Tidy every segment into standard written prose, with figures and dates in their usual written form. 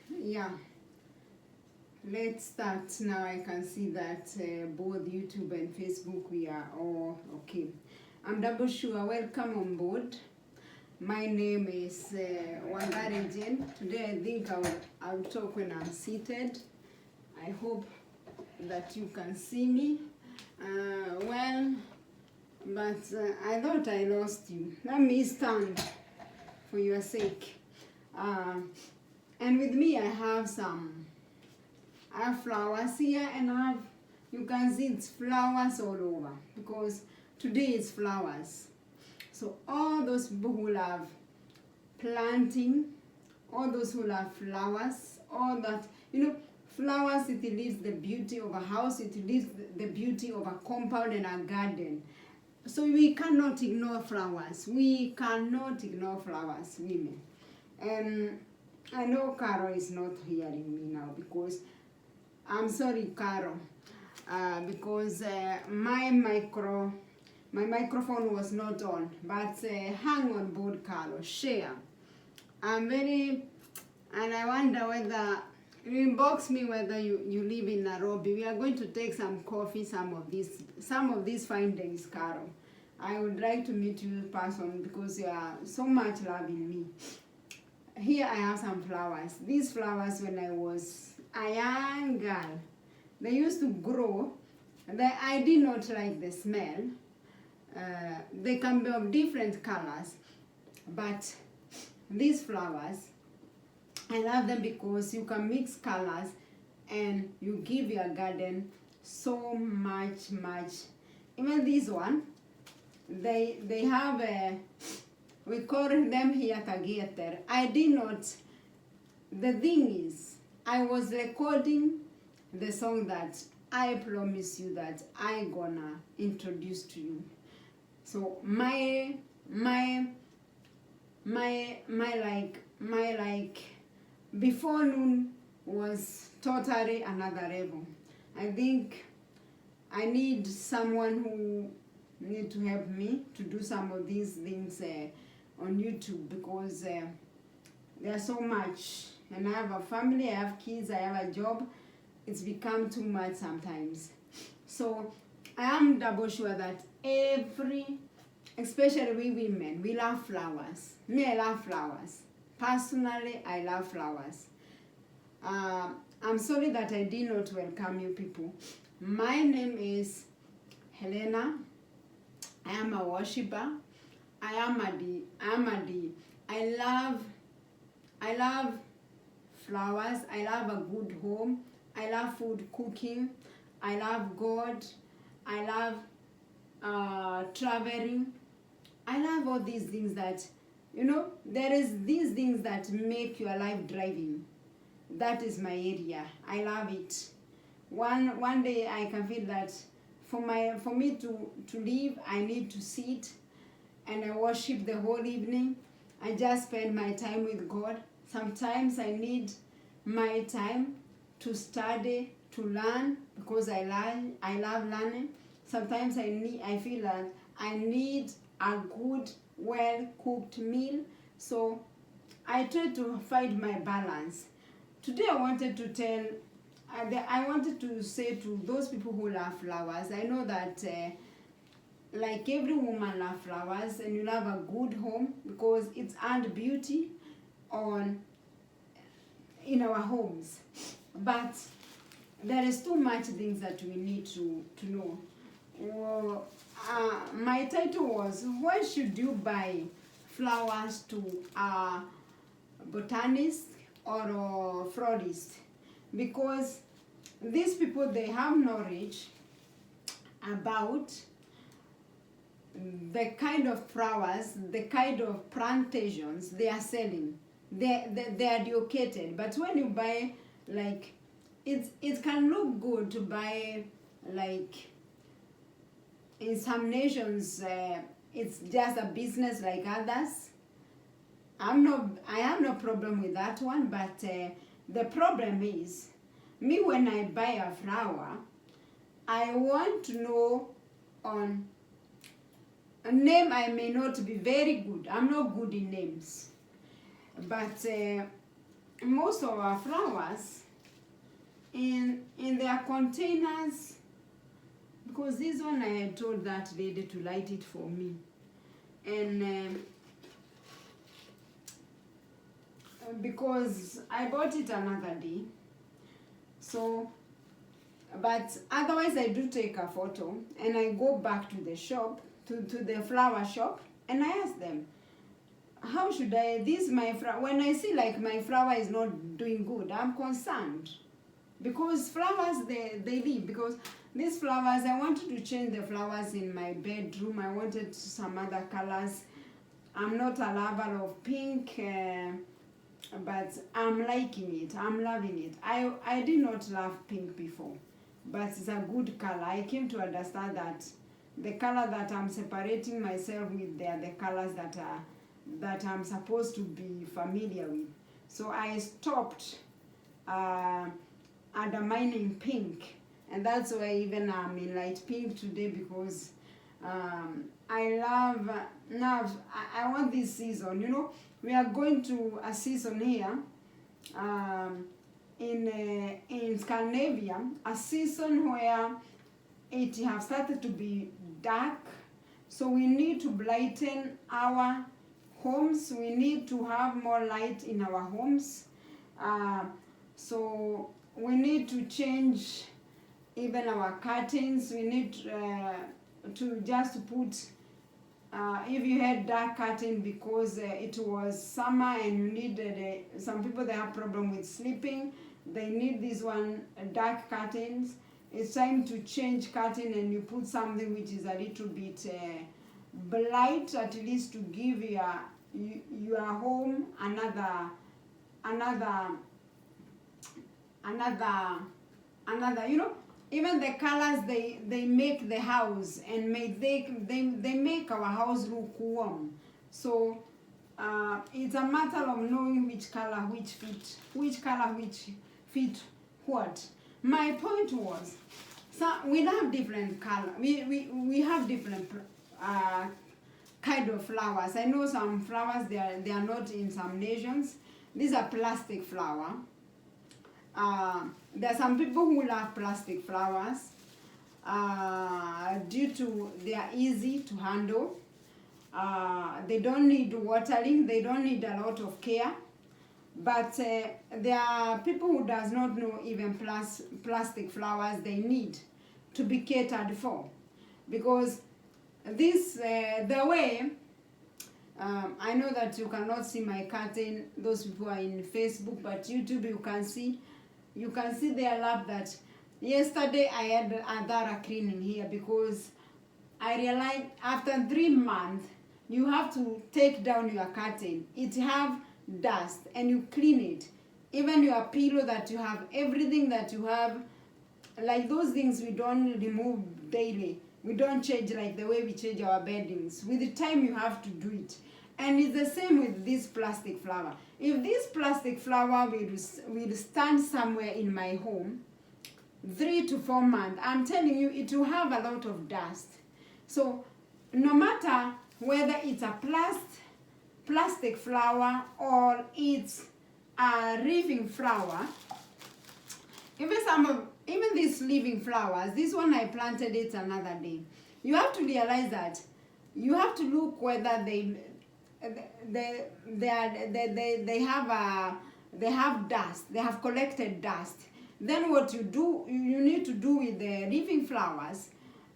Yeah, let's start now. I can see that both YouTube and Facebook we are all okay. I'm double sure. Welcome on board. My name is Wangari Jane. Today I think I'll talk when I'm seated. I hope that you can see me. But I thought I lost you. Let me stand for your sake. And with me I have flowers here, and you can see it's flowers all over because today is flowers. So all those people who love planting, all those who love flowers, all that, flowers, it leaves the beauty of a house, it leaves the beauty of a compound and a garden. So we cannot ignore flowers. We cannot ignore flowers, women. And I know Carol is not hearing me now because, I'm sorry, Carol, because my microphone was not on. But hang on board, Carol, share. And I wonder whether, you inbox me whether you live in Nairobi. We are going to take some coffee some of these fine days, Carol. I would like to meet you in person because you are so much loving me. Here I have some flowers. These flowers, when I was a young girl, they used to grow. I did not like the smell. They can be of different colors, but these flowers, I love them because you can mix colors and you give your garden so much. Even this one, they have we call them here Kageter. I did not. The thing is, I was recording the song that I promise you that I gonna introduce to you. So my before noon was totally another level. I think I need someone who need to help me to do some of these things on YouTube because there's so much, and I have a family, I have kids, I have a job. It's become too much sometimes. So I am double sure that especially we women, we love flowers. Me, I love flowers. Personally, I love flowers. I'm sorry that I did not welcome you people. My name is Helena. I am a worshiper. I love flowers. I love a good home. I love food cooking. I love God. I love traveling. I love all these things that, there is these things that make your life driving. That is my area. I love it. One day I can feel that for me to live, I need to sit and I worship the whole evening. I just spend my time with God. Sometimes I need my time to study, to learn, because I love learning. Sometimes I feel that I need a good, well-cooked meal. So I try to find my balance. Today I wanted to say to those people who love flowers, I know that like every woman loves flowers, and you love a good home because it's adds beauty in our homes. But there is too much things that we need to know. Well, my title was, why should you buy flowers to a botanist or a florist? Because these people, they have knowledge about the kind of flowers, the kind of plantations they are selling. They're educated. But when you buy, like, it can look good to buy, like, in some nations, it's just a business like others. I have no problem with that one, but the problem is, me when I buy a flower, I want to know on a name. I may not be very good. I'm not good in names. But most of our flowers in their containers, because this one I had told that lady to light it for me, and because I bought it another day, so, but otherwise I do take a photo and I go back to the shop, to the flower shop, and I ask them, how should I, this my flower, when I see like my flower is not doing good, I'm concerned. Because flowers, they live, because these flowers, I wanted to change the flowers in my bedroom. I wanted some other colors. I'm not a lover of pink, but I'm liking it. I'm loving it. I did not love pink before, but it's a good color. I came to understand that the color that I'm separating myself with, they are the colors that I'm supposed to be familiar with. So I stopped undermining pink, and that's why even I'm in light pink today, because I love now. I want this season, you know, we are going to a season here in Scandinavia, a season where it have started to be dark, so we need to brighten our homes. We need to have more light in our homes, so we need to change even our curtains. We need to just put, if you had dark curtain because it was summer and you needed, some people they have problem with sleeping, they need this one, dark curtains. It's time to change curtain and you put something which is a little bit bright, at least to give your home another, you know, even the colors they make the house and they make our house look warm. So it's a matter of knowing which color which fit what. My point was, so we have different color. We have different kind of flowers. I know some flowers they are not in some nations. These are plastic flower. There are some people who love plastic flowers due to they are easy to handle. They don't need watering. They don't need a lot of care. But there are people who does not know even plastic flowers they need to be catered for, because this the way I know that you cannot see my curtain. Those people are in Facebook, but YouTube you can see their lab. That yesterday I had a thorough cleaning here, because I realized after 3 months you have to take down your curtain. It have dust and you clean it. Even your pillow that you have, everything that you have, like those things we don't remove daily. We don't change like the way we change our beddings. With the time you have to do it. And it's the same with this plastic flower. If this plastic flower will stand somewhere in my home 3 to 4 months, I'm telling you it will have a lot of dust. So no matter whether it's a plastic flower or it's a living flower, even these living flowers, this one I planted it another day. You have to realize that you have to look whether they have dust, they have collected dust. Then what you need to do with the living flowers,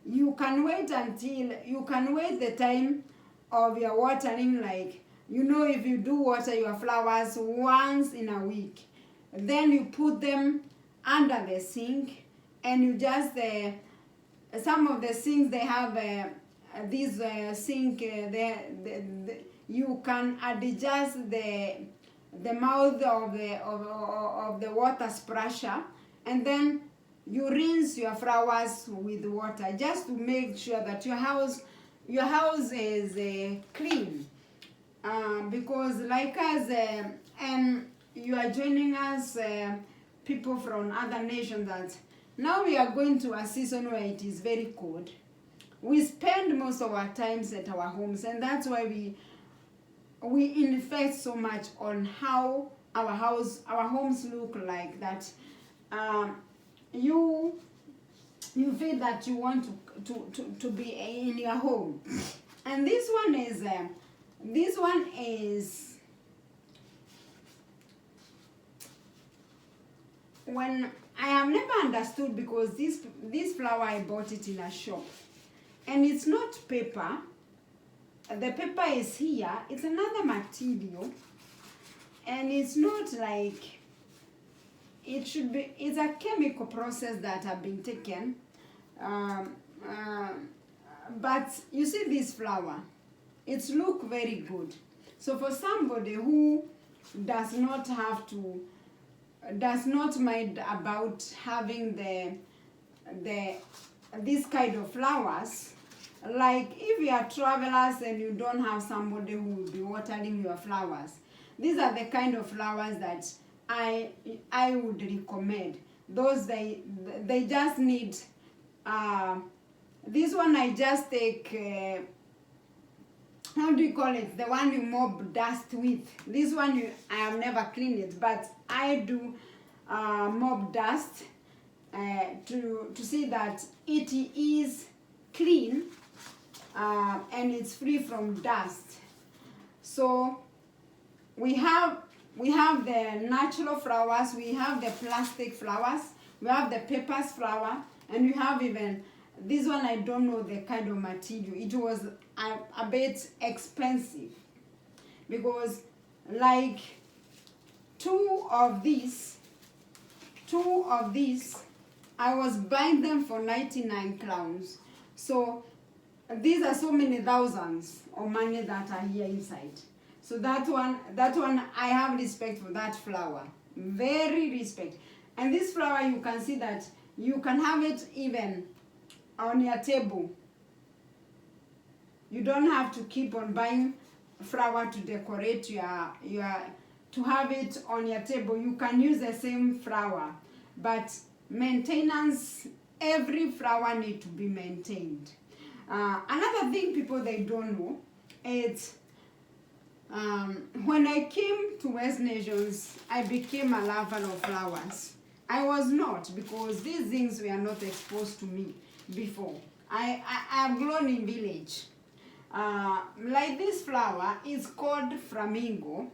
you can wait the time of your watering. Like, you know, if you do water your flowers once in a week, then you put them under the sink, and you just some of the sinks they have this sink you can adjust the mouth of the water splasher, and then you rinse your flowers with water, just to make sure that your house is clean. Because like us, and you are joining us, people from other nations, that now we are going to a season where it is very cold. We spend most of our times at our homes, and that's why we invest so much on how our homes look like that. You feel that you want to be in your home. And this one is when I have never understood, because this flower I bought it in a shop, and it's not paper. The paper is here. It's another material, and it's not like it should be. It's a chemical process that have been taken. But you see this flower, it's look very good. So for somebody who does not mind about having this kind of flowers, like if you are travelers and you don't have somebody who will be watering your flowers, these are the kind of flowers that I would recommend. Those they just need. This one I just take, how do you call it? The one you mob dust with. This one I have never cleaned it, but I do mob dust to see that it is clean and it's free from dust. So we have the natural flowers, we have the plastic flowers, we have the papers flower, and we have even this one. I don't know the kind of material. It was a bit expensive, because like two of these I was buying them for 99 crowns. So these are so many thousands of money that are here inside. So that one I have respect for that flower, very respect. And this flower, you can see that you can have it even on your table. You don't have to keep on buying flower to decorate to have it on your table. You can use the same flower, but maintenance, every flower need to be maintained. Another thing people they don't know is when I came to West Nations, I became a lover of flowers. I was not, because these things were not exposed to me before. I have grown in village. Like this flower is called flamingo.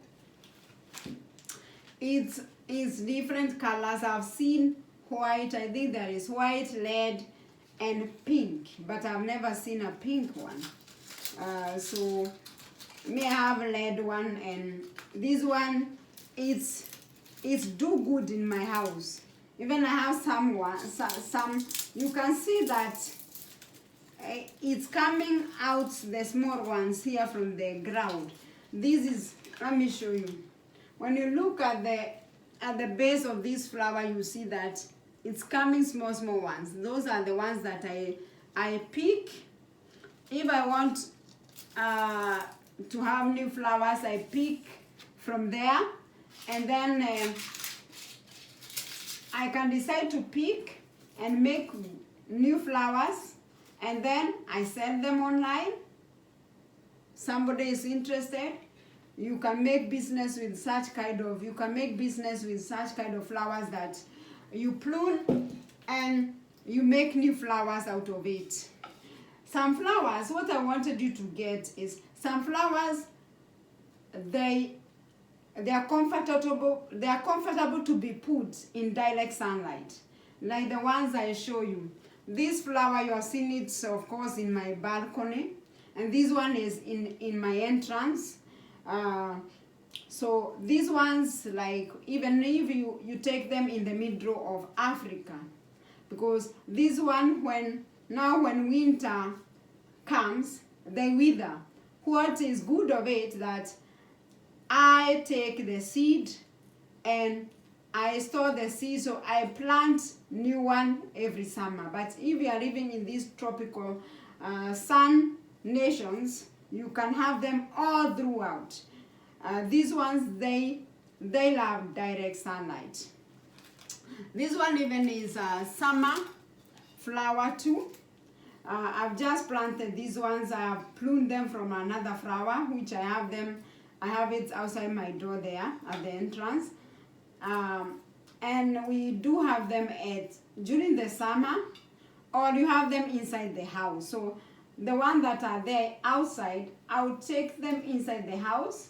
It's different colors. I've seen white. I think there is white, red, and pink, but I've never seen a pink one. So may have a red one, and this one it's do good in my house. Even I have some you can see that it's coming out, the small ones here from the ground. This is, let me show you. When you look at the base of this flower, you see that it's coming small ones. Those are the ones that I pick. If I want to have new flowers, I pick from there, and then I can decide to pick and make new flowers, and then I sell them online. Somebody is interested, you can make business with such kind of flowers that you prune and you make new flowers out of it. Some flowers, what I wanted you to get is some flowers, they are comfortable to be put in direct sunlight, like the ones I show you. This flower, you have seen it, of course, in my balcony, and this one is in my entrance. So these ones, like, even if you take them in the middle of Africa, because this one, when winter comes, they wither. What is good of it, that I take the seed and I store the seed, so I plant new one every summer. But if you are living in these tropical sun nations, you can have them all throughout. These ones, they love direct sunlight. This one even is a summer flower too. I've just planted these ones. I have pruned them from another flower, which I have them I have it outside my door there at the entrance. And we do have them during the summer, or you have them inside the house. So the one that are there outside, I'll take them inside the house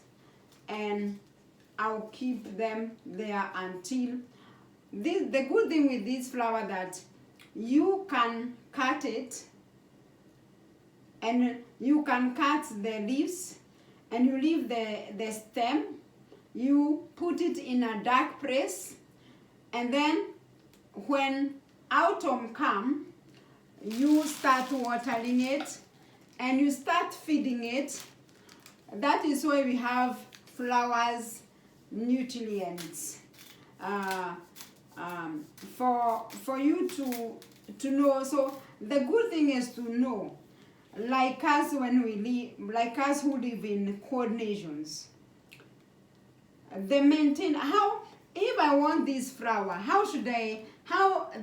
and I'll keep them there until the good thing with this flower that you can cut it, and you can cut the leaves and you leave the stem, you put it in a dark place, and then when autumn come, you start watering it and you start feeding it. That is why we have flowers nutrients. For you to know. So the good thing is to know, like us who live in cold nations, they maintain how, if I want this flower, how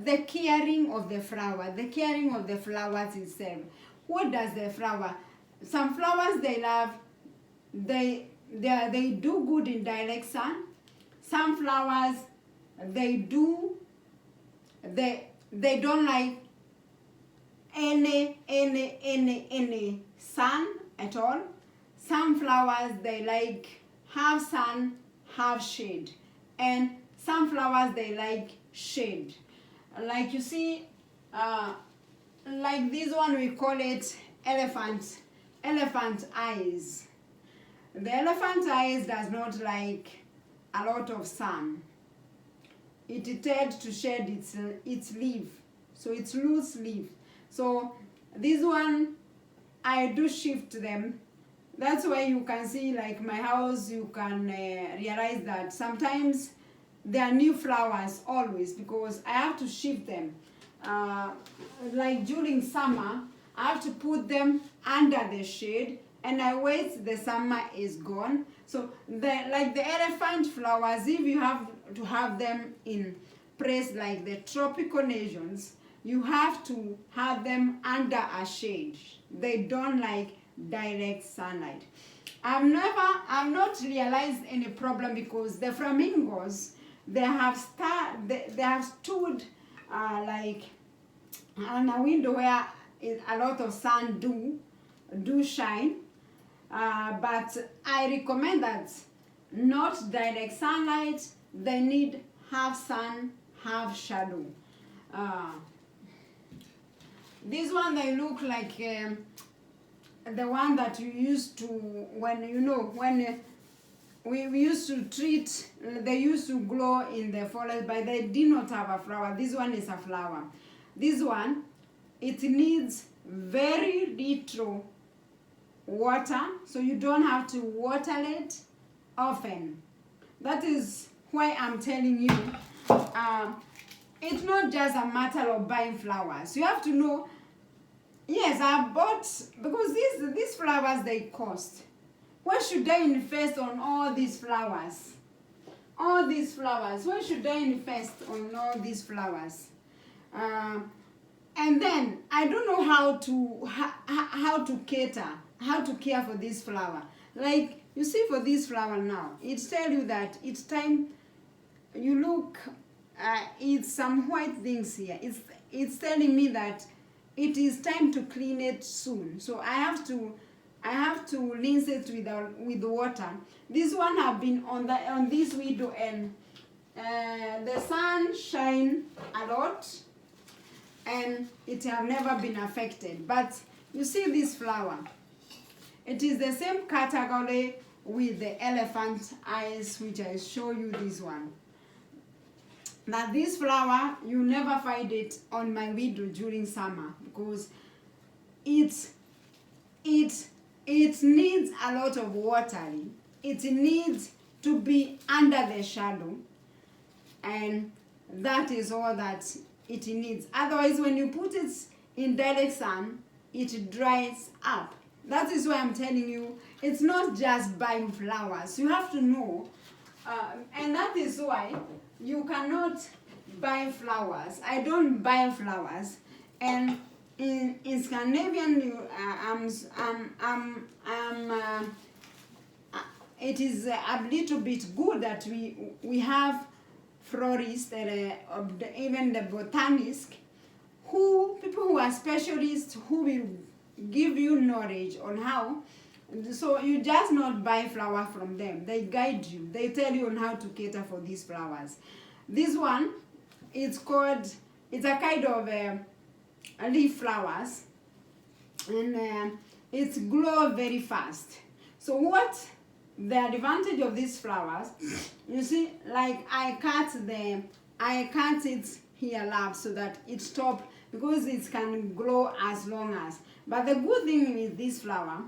the caring of the flowers itself. What does the flower? Some flowers they love, they do good in direct sun. Some flowers they don't like any sun at all. Some flowers they like half sun, half shade, and some flowers they like shade. Like you see, like this one we call it elephant eyes. The elephant eyes does not like a lot of sun. It tends to shed its leaf, so it's loose leaf. So this one I do shift them. That's why you can see, like my house, you can realize that sometimes there are new flowers always, because I have to shift them. Like during summer, I have to put them under the shade, and I wait the summer is gone. So like the elephant flowers, if you have to have them in place like the tropical nations, you have to have them under a shade. They don't like direct sunlight. I've not realized any problem, because the flamingos, they have stood like on a window where a lot of sun do shine, but I recommend that not direct sunlight. They need half sun, half shadow. This one, they look like the one that you used to, when we used to treat, they used to grow in the forest, but they did not have a flower. This one is a flower. This one, it needs very little water, so you don't have to water it often. That is why I'm telling you, it's not just a matter of buying flowers. You have to know, yes, I bought, because these flowers, they cost. Why should I invest on all these flowers? All these flowers, why should I invest on all these flowers? And then I don't know how to care for this flower. Like you see, for this flower now, it tells you that it's time. You look, it's some white things here. It's telling me that it is time to clean it soon. So I have to rinse it with water. This one have been on this window, and the sun shine a lot, and it have never been affected. But you see this flower, it is the same category with the elephant eyes, which I show you this one. Now this flower, you never find it on my window during summer, because it needs a lot of watering. It needs to be under the shadow, and that is all that it needs. Otherwise, when you put it in direct sun, it dries up. That is why I'm telling you, it's not just buying flowers. You have to know, and that is why you cannot buy flowers. I don't buy flowers, and in it is a little bit good that we have florists and even the botanists, people who are specialists, who will give you knowledge on how. So you just not buy flower from them. They guide you. They tell you on how to cater for these flowers. This one, it's a kind of leaf flowers, and it's grow very fast. So what the advantage of these flowers, you see, like I cut it here lab so that it stop, because it can grow as long as. But the good thing with this flower,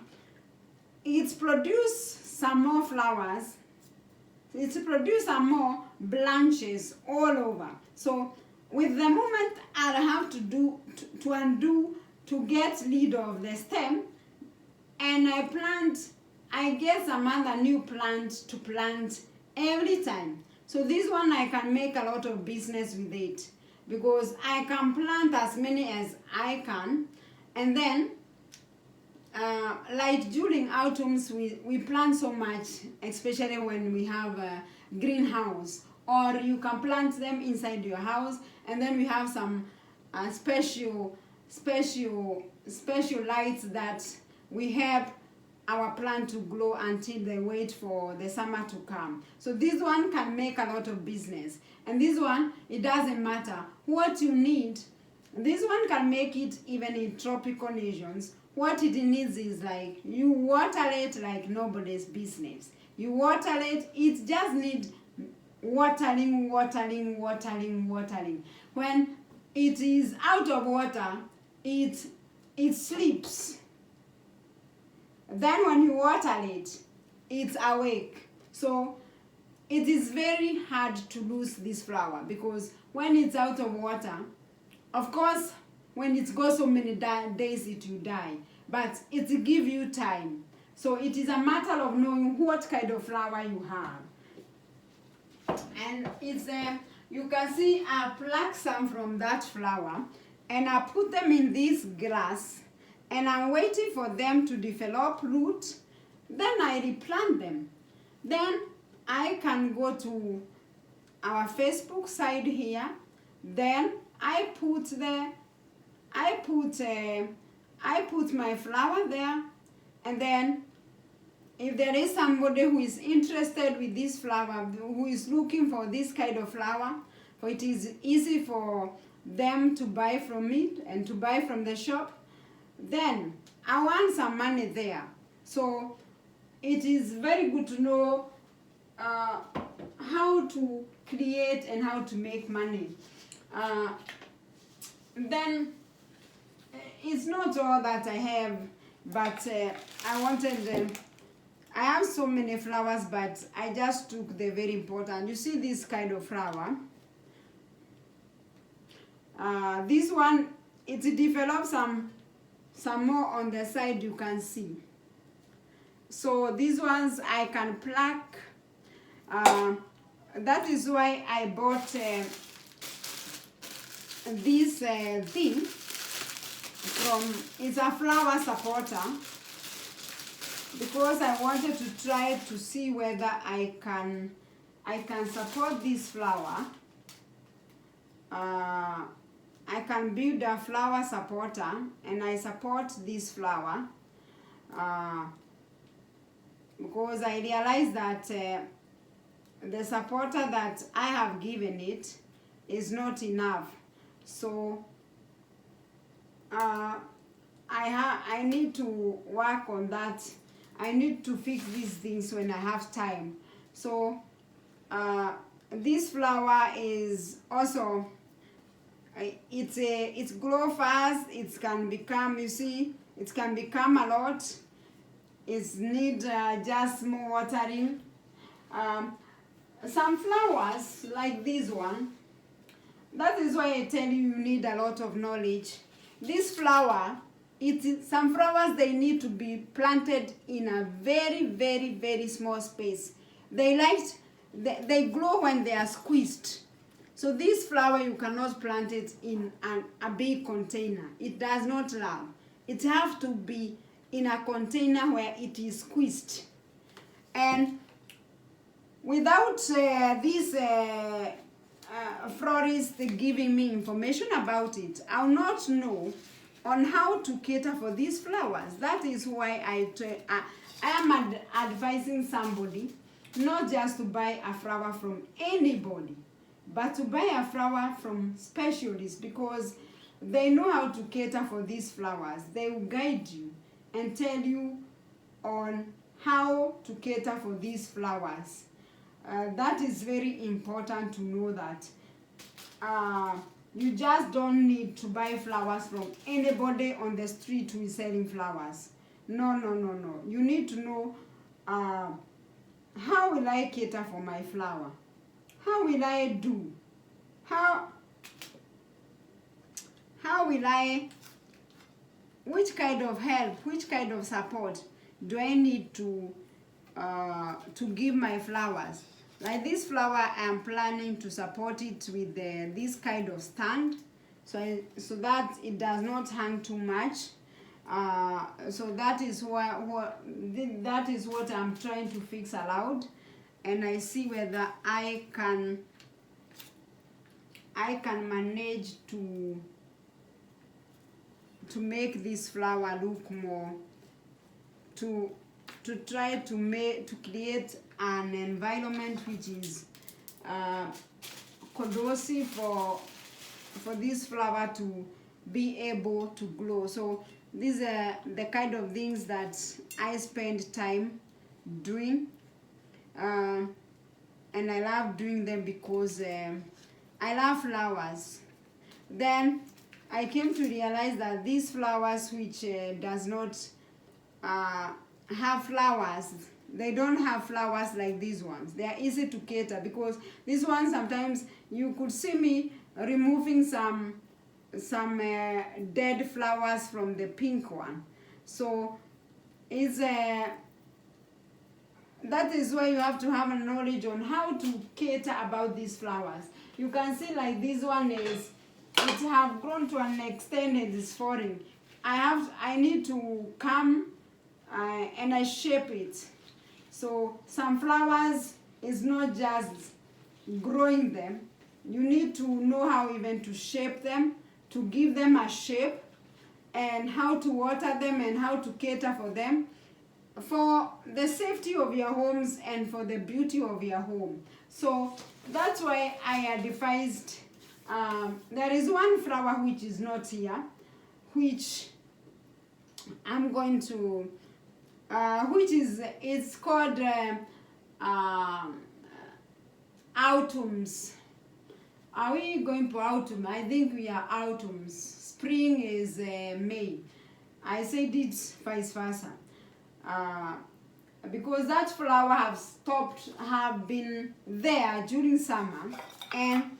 it's produce some more flowers, it's produce some more branches all over. So with the moment I have to do to undo to get rid of the stem, and I get some other new plant to plant every time. So this one I can make a lot of business with it, because I can plant as many as I can, and then like during autumns we plant so much, especially when we have a greenhouse, or you can plant them inside your house, and then we have some special lights that we help our plant to grow until they wait for the summer to come. So this one can make a lot of business. And this one, it doesn't matter what you need. This one can make it even in tropical regions. What it needs is like you water it like nobody's business. You water it, it just needs watering. When it is out of water, it sleeps. Then when you water it, it's awake. So it is very hard to lose this flower, because when it's out of water, of course, when it goes so many days, it will die. But it gives you time. So it is a matter of knowing what kind of flower you have. And it's you can see I pluck some from that flower, and I put them in this grass, and I'm waiting for them to develop root. Then I replant them. Then I can go to our Facebook side here. Then I put my flower there, and then if there is somebody who is interested with this flower, who is looking for this kind of flower, for it is easy for them to buy from me and to buy from the shop, then I want some money there. So it is very good to know how to create and how to make money. Then it's not all that I have, but I have so many flowers, but I just took the very important. You see this kind of flower. This one, it develops some more on the side, you can see. So these ones I can pluck. That is why I bought this thing it's a flower supporter, because I wanted to try to see whether I can support this flower. I can build a flower supporter, and I support this flower because I realized that the supporter that I have given it is not enough. So I need to work on that. I need to fix these things when I have time. So this flower is also it's grow fast. It can become, you see, it can become a lot. It need just more watering. Some flowers like this one, that is why I tell you need a lot of knowledge. This flower, some flowers, they need to be planted in a very, very, very small space. They grow when they are squeezed. So this flower, you cannot plant it in a big container. It does not love. It has to be in a container where it is squeezed. And without this florist giving me information about it, I'll not know on how to cater for these flowers. That is why I am advising somebody not just to buy a flower from anybody, but to buy a flower from specialists, because they know how to cater for these flowers. They will guide you and tell you on how to cater for these flowers. That is very important to know that. You just don't need to buy flowers from anybody on the street who is selling flowers. No. You need to know how will I cater for my flower? How will I do? How will I, which kind of help, which kind of support do I need to give my flowers? Like this flower, I am planning to support it with this kind of stand, so that it does not hang too much. So that is what I'm trying to fix aloud, and I see whether I can manage to make this flower look more, to try to create an environment which is conducive for this flower to be able to grow. So these are the kind of things that I spend time doing, and I love doing them because I love flowers. Then I came to realize that these flowers which does not have flowers, they don't have flowers like these ones. They are easy to cater, because these ones sometimes you could see me removing some dead flowers from the pink one. So it's that is why you have to have a knowledge on how to cater about these flowers. You can see like this one it have grown to an extent it is falling. I need to come and I shape it. So some flowers is not just growing them. You need to know how even to shape them, to give them a shape, and how to water them and how to cater for them, for the safety of your homes and for the beauty of your home. So that's why I devised, there is one flower which is not here, which I'm going to, it's called autumns. Are we going for autumn? I think we are autumns. Spring is May. I said it vice versa. Because that flower have been there during summer, and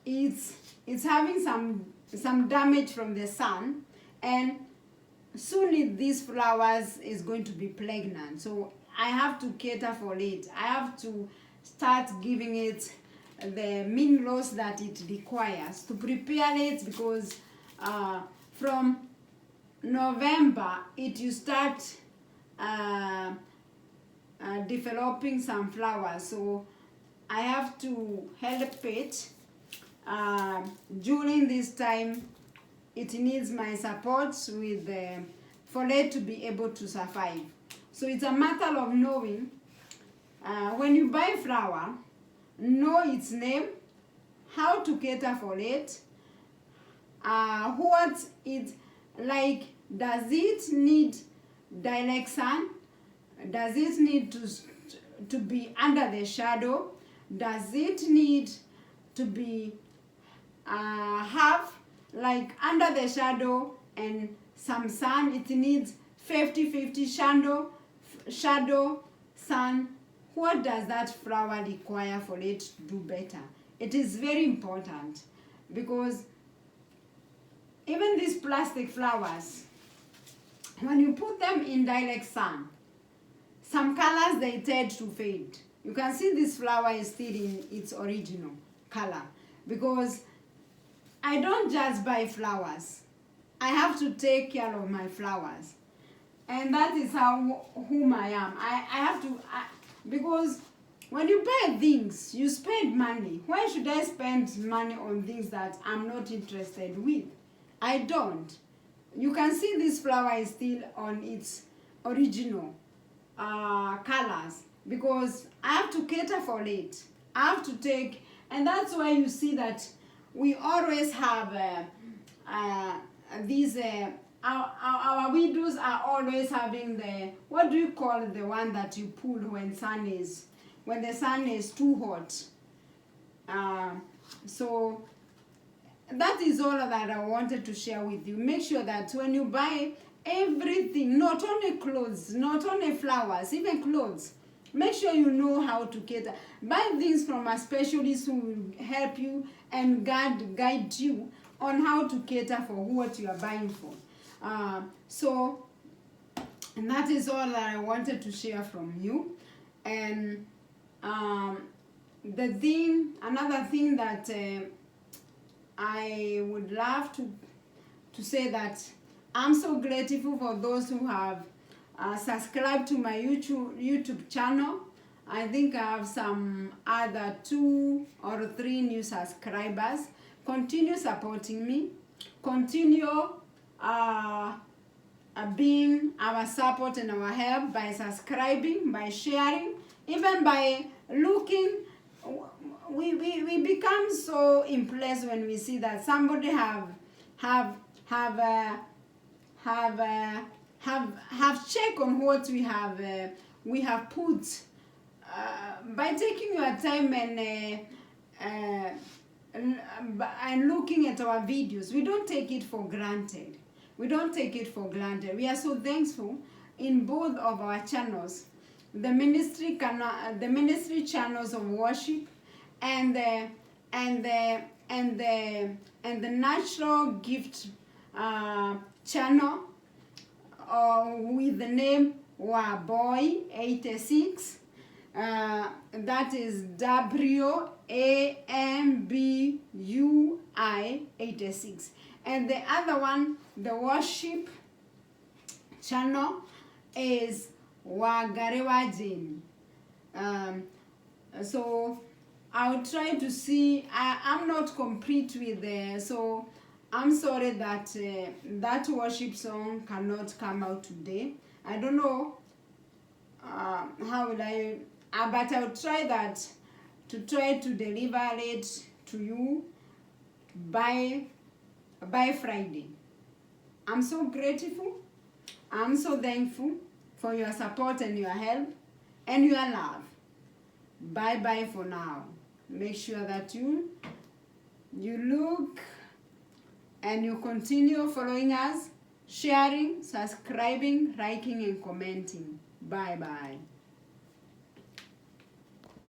it's having some damage from the sun, and soon these flowers is going to be pregnant. So I have to cater for it. I have to start giving it the minerals that it requires to prepare it, because from November you start developing some flowers. So I have to help it during this time. It needs my support with for it to be able to survive. So it's a matter of knowing, when you buy flower, know its name, how to cater for it, what it like. Does it need direct sun? Does it need to be under the shadow? Does it need to be have like under the shadow and some sun? It needs 50-50 shadow, sun. What does that flower require for it to do better? It is very important, because even these plastic flowers, when you put them in direct sun, some colors they tend to fade. You can see this flower is still in its original color, because I don't just buy flowers. I have to take care of my flowers, and that is whom I am. I have to, because when you buy things, you spend money. Why should I spend money on things that I'm not interested with? I don't. You can see this flower is still on its original colors, because I have to cater for it. I have to take, and that's why you see that we always have these our widows are always having the, what do you call it, the one that you pull when the sun is too hot. So that is all that I wanted to share with you. Make sure that when you buy everything, not only clothes, not only flowers, even clothes, make sure you know how to cater. Buy things from a specialist who will help you and guide you on how to cater for what you are buying for. So, and that is all that I wanted to share from you. And another thing that I would love to say, that I'm so grateful for those who have subscribed to my YouTube channel. I think I have some other 2 or 3 new subscribers. Continue supporting me. Continue being our support and our help by subscribing, by sharing, even by looking. We become so impressed when we see that somebody have checked on what we have put, by taking your time and looking at our videos. We don't take it for granted. We don't take it for granted. We are so thankful in both of our channels, the ministry channels of worship, and the natural gift channel, with the name Wambui86. That is WAMBUI86. And the other one, the worship channel, is Wagarewajin. So I'll try to see. I'm not complete with so I'm sorry that that worship song cannot come out today. I don't know how will I, but I'll try to deliver it to you by Friday. I'm so grateful. I'm so thankful for your support and your help and your love. Bye for now. Make sure that you look and you continue following us, sharing, subscribing, liking, and commenting. Bye.